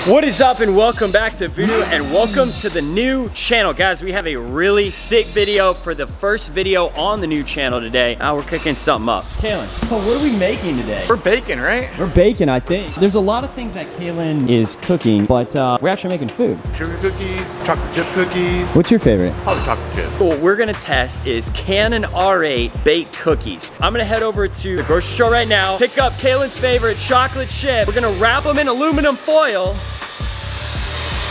What is up and welcome back to Voodoo and welcome to the new channel. Guys, we have a really sick video for the first video on the new channel today. We're cooking something up. Kaylin, what are we making today? We're baking, right? We're baking, I think. There's a lot of things that Kaylin is cooking, but we're actually making food. Sugar cookies, chocolate chip cookies. What's your favorite? Probably chocolate chip. What we're gonna test is Canon R8 baked cookies. I'm gonna head over to the grocery store right now, pick up Kaylin's favorite chocolate chip. We're gonna wrap them in aluminum foil.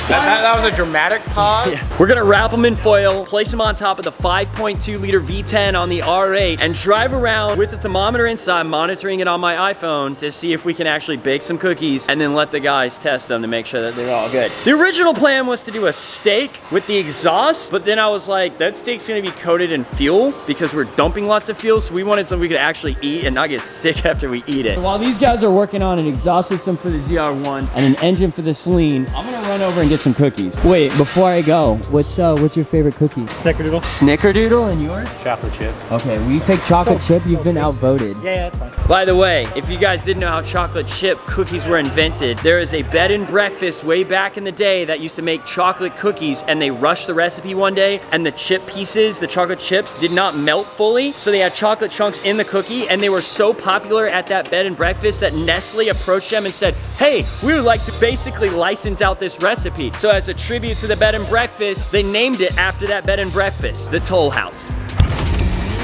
That was a dramatic pause. Yeah. We're gonna wrap them in foil, place them on top of the 5.2 liter V10 on the R8, and drive around with the thermometer inside, monitoring it on my iPhone to see if we can actually bake some cookies, and then let the guys test them to make sure that they're all good. The original plan was to do a steak with the exhaust, but then I was like, that steak's gonna be coated in fuel because we're dumping lots of fuel, so we wanted something we could actually eat and not get sick after we eat it. While these guys are working on an exhaust system for the ZR1 and an engine for the Celine, I'm gonna run over and get some cookies. Wait, before I go, what's your favorite cookie? Snickerdoodle. Snickerdoodle, and yours? Chocolate chip. Okay, we take chocolate chip. You've been outvoted. Yeah, that's fine. By the way, if you guys didn't know how chocolate chip cookies were invented, there is a bed and breakfast way back in the day that used to make chocolate cookies, and they rushed the recipe one day, and the chip pieces, the chocolate chips, did not melt fully, so they had chocolate chunks in the cookie, and they were so popular at that bed and breakfast that Nestle approached them and said, hey, we would like to basically license out this recipe. So as a tribute to the bed and breakfast, they named it after that bed and breakfast, the Toll House.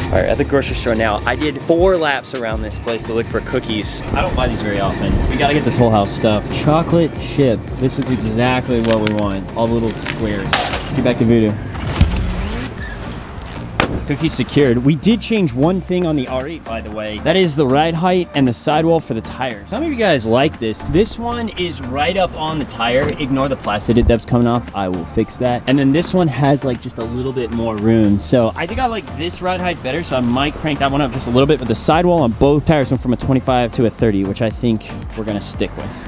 All right, at the grocery store now, I did 4 laps around this place to look for cookies. I don't buy these very often. We gotta get the Toll House stuff. Chocolate chip. This is exactly what we want. All the little squares. Let's get back to Voodoo. Cookies secured. We did change one thing on the R8, by the way. That is the ride height and the sidewall for the tires. Some of you guys like this. This one is right up on the tire. Ignore the plastic that's coming off. I will fix that. And then this one has like just a little bit more room. So I think I like this ride height better, so I might crank that one up just a little bit. But the sidewall on both tires went from a 25 to a 30, which I think we're gonna stick with.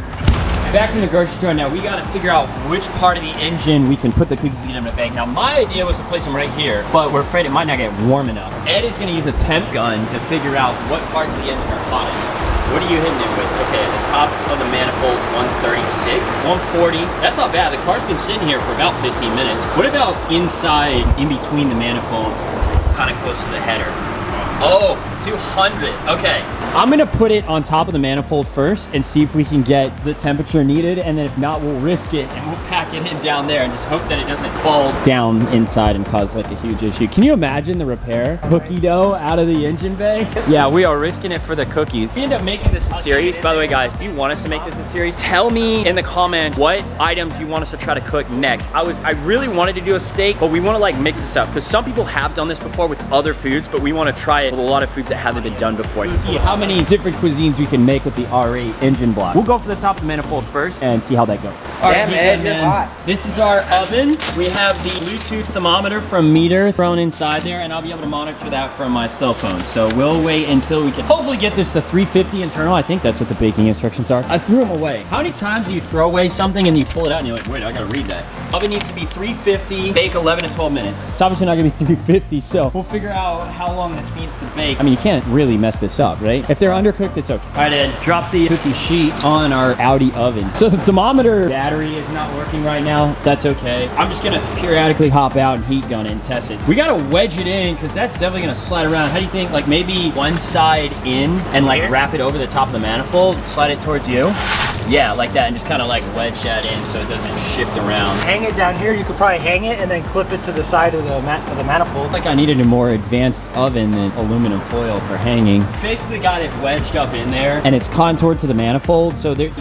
Back from the grocery store now, we gotta figure out which part of the engine we can put the cookies to get them to bake. Now, my idea was to place them right here, but we're afraid it might not get warm enough. Ed is gonna use a temp gun to figure out what parts of the engine are hottest. What are you hitting it with? Okay, at the top of the manifold's 136, 140. That's not bad. The car's been sitting here for about 15 minutes. What about inside, in between the manifold, kind of close to the header? Oh, 200. Okay. I'm gonna put it on top of the manifold first and see if we can get the temperature needed, and then if not, we'll risk it and we'll pack it in down there and just hope that it doesn't fall down inside and cause like a huge issue. Can you imagine the repair? Cookie dough out of the engine bay? Yeah, we are risking it for the cookies. We end up making this a series. By the way, guys, if you want us to make this a series, tell me in the comments what items you want us to try to cook next. I really wanted to do a steak, but we want to like mix this up because some people have done this before with other foods, but we want to try it with a lot of foods that haven't been done before. See how many different cuisines we can make with the R8 engine block. We'll go for the top of the manifold first and see how that goes. All right, Ed, you're hot. This is our oven. We have the Bluetooth thermometer from Meter thrown inside there, and I'll be able to monitor that from my cell phone. So we'll wait until we can hopefully get this to 350 internal. I think that's what the baking instructions are. I threw them away. How many times do you throw away something and you pull it out and you're like, wait, I gotta read that. Oven needs to be 350, bake 11 to 12 minutes. It's obviously not gonna be 350, so we'll figure out how long this needs to bake. I mean, you can't really mess this up, right? If they're undercooked, it's okay. All right, Ed, drop the cookie sheet on our Audi oven. So the thermometer battery is not working right now. That's okay. I'm just gonna periodically hop out and heat gun it and test it. We gotta wedge it in because that's definitely gonna slide around. How do you think, like maybe one side in and like wrap it over the top of the manifold, slide it towards you? Yeah, like that, and just kind of like wedge that in so it doesn't shift around. Hang it down here. You could probably hang it and then clip it to the side of the manifold. Like I needed a more advanced oven than aluminum foil for hanging. Basically got it wedged up in there, and it's contoured to the manifold, so there's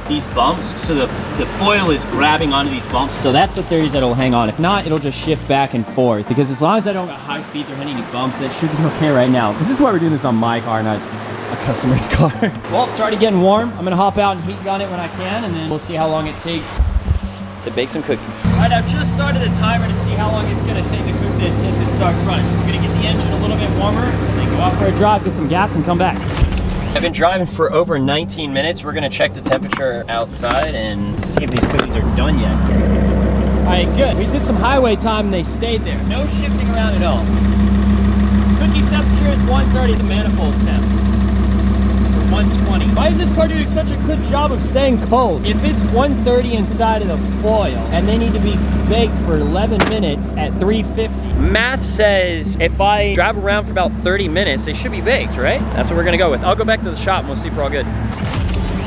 these bumps, so the foil is grabbing onto these bumps. So that's the theories that it'll hang on. If not, it'll just shift back and forth, because as long as I don't got high speed or hitting any bumps, that should be okay right now. This is why we're doing this on my car, not a customer's car. Well, it's already getting warm. I'm gonna hop out and heat gun it when I can, and then we'll see how long it takes to bake some cookies. All right, I've just started a timer to see how long it's gonna take to cook this since it starts running. So we're gonna get the engine a little bit warmer, and then go out for a drive, get some gas, and come back. I've been driving for over 19 minutes. We're gonna check the temperature outside and see if these cookies are done yet. All right, good. We did some highway time and they stayed there. No shifting around at all. Cookie temperature is 130, the manifold temp. 120. Why is this car doing such a good job of staying cold? If it's 130 inside of the foil and they need to be baked for 11 minutes at 350, math says if I drive around for about 30 minutes, they should be baked, right? That's what we're gonna go with. I'll go back to the shop and we'll see if we're all good.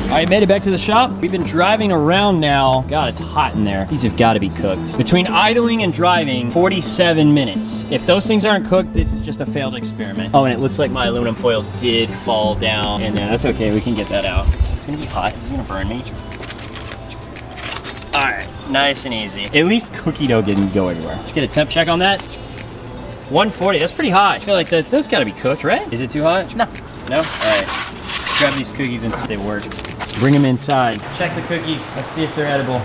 All right, made it back to the shop. We've been driving around now. God, it's hot in there. These have got to be cooked. Between idling and driving, 47 minutes. If those things aren't cooked, this is just a failed experiment. Oh, and it looks like my aluminum foil did fall down. And that's okay, we can get that out. It's gonna be hot, it's gonna burn me. All right, nice and easy. At least cookie dough didn't go everywhere. Let's get a temp check on that. 140, that's pretty hot. I feel like those gotta be cooked, right? Is it too hot? No. No? All right. Grab these cookies and see if they work. Bring them inside. Check the cookies. Let's see if they're edible.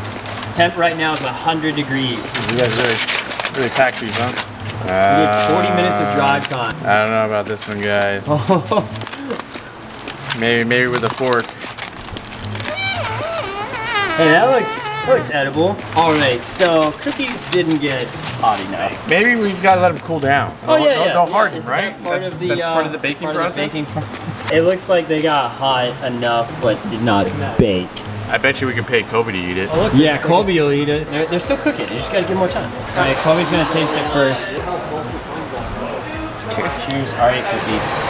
Temp right now is 100 degrees. You guys really pack these, huh? We did 40 minutes of drive time. I don't know about this one, guys. Maybe with a fork. Hey, that looks edible. All right, so cookies didn't get hot enough. Maybe we've got to let them cool down. Oh yeah, They'll harden, Isn't right? that part That's of the part of the baking process. It looks like they got hot enough, but did not bake. I bet you we can pay Kobe to eat it. Oh, yeah, Kobe will eat it. They're still cooking. You just gotta give more time. All right, Kobe's gonna taste it first. Cheers. All right, cookie.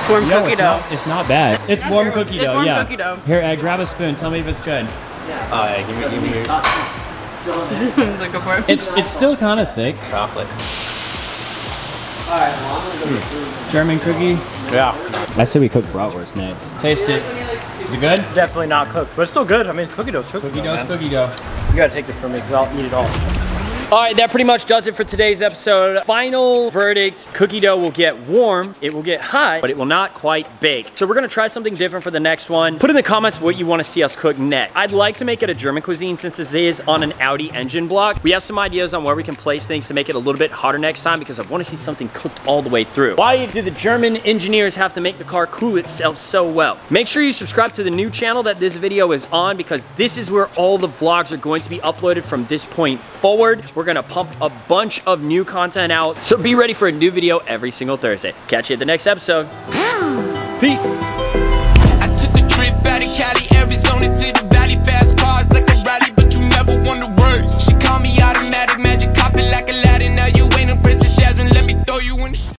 Warm cookie dough. It's not bad. It's warm cookie dough. Warm Yeah. cookie dough. Here, grab a spoon. Tell me if it's good. Oh yeah, give me yours. Like go for it. It's still kind of thick. Chocolate. German cookie. Yeah. I said we cook bratwurst next. Taste it. Is it good? Definitely not cooked, but it's still good. I mean, cookie dough's Cookie dough's cookie dough. You gotta take this from me because I'll eat it all. All right, that pretty much does it for today's episode. Final verdict, cookie dough will get warm, it will get hot, but it will not quite bake. So we're gonna try something different for the next one. Put in the comments what you wanna see us cook next. I'd like to make it a German cuisine since this is on an Audi engine block. We have some ideas on where we can place things to make it a little bit hotter next time because I wanna see something cooked all the way through. Why do the German engineers have to make the car cool itself so well? Make sure you subscribe to the new channel that this video is on because this is where all the vlogs are going to be uploaded from this point forward. We're gonna pump a bunch of new content out, so be ready for a new video every single Thursday. Catch you at the next episode. Peace.